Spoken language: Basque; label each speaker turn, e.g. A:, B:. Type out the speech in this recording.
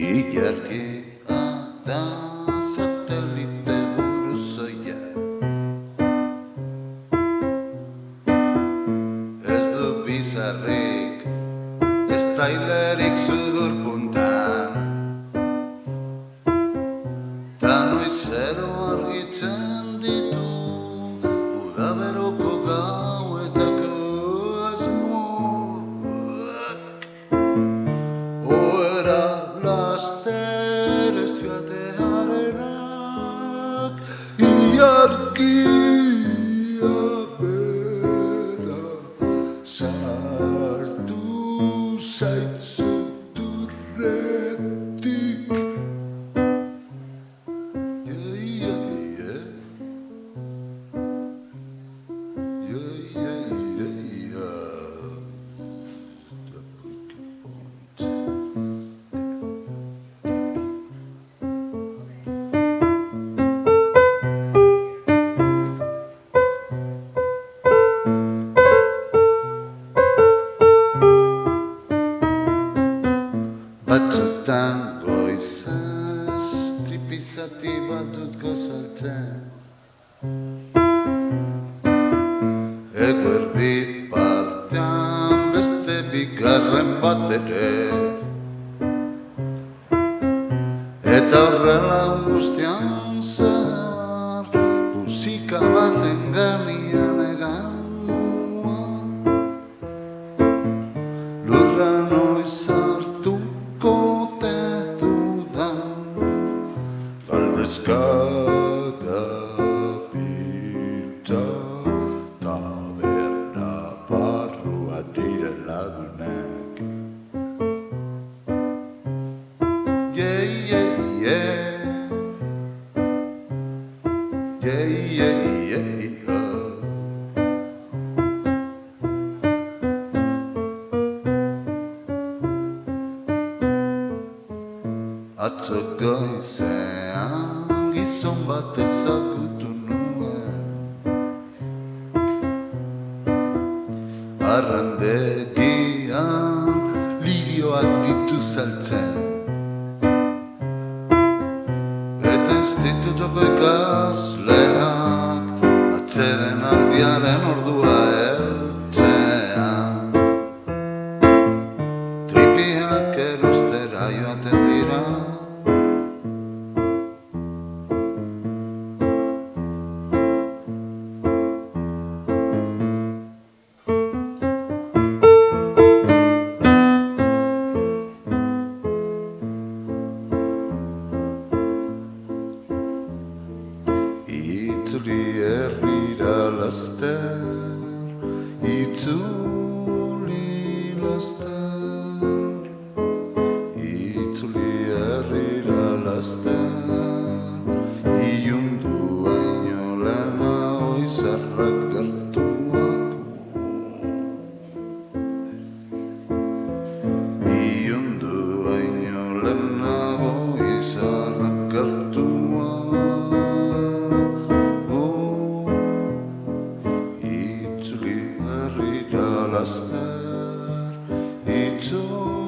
A: Ilargia da satelite buruzoia. Ez du bizarrik, ez tailerik sudur puntan. Ta noizero argitzen ditu udaberoko gauetako asmoak. Oera laster ez joatearenak, ilargia bera sartu zaitzu durretik. Batzutan goizaz tripizati bat dut gozatzen. Eguerdi partean beste bigarren bat ere. Eta horrela guztian zehar musika baten gainean egan nua. Lurra noiz hartuko te dudan, galdezkada pizza taberna barrua dire lagunak. Yeah, yeah, yeah. Yeah, yeah, yeah, yeah. Atzo goizean gizon bat ezagutu nuen, arrandegian lirioak ditu saltzen, eta institutoko ikasleak atzeren aldiaren ordua heltzean. Tripiak erostera joaten dira, itzuli herrira laster, itzuli laster, itzuli herrira laster, ilundu baino lehena oizarrak gertuako. Ilundu baino lehenago oizarrak gertuako. Laster, itzuli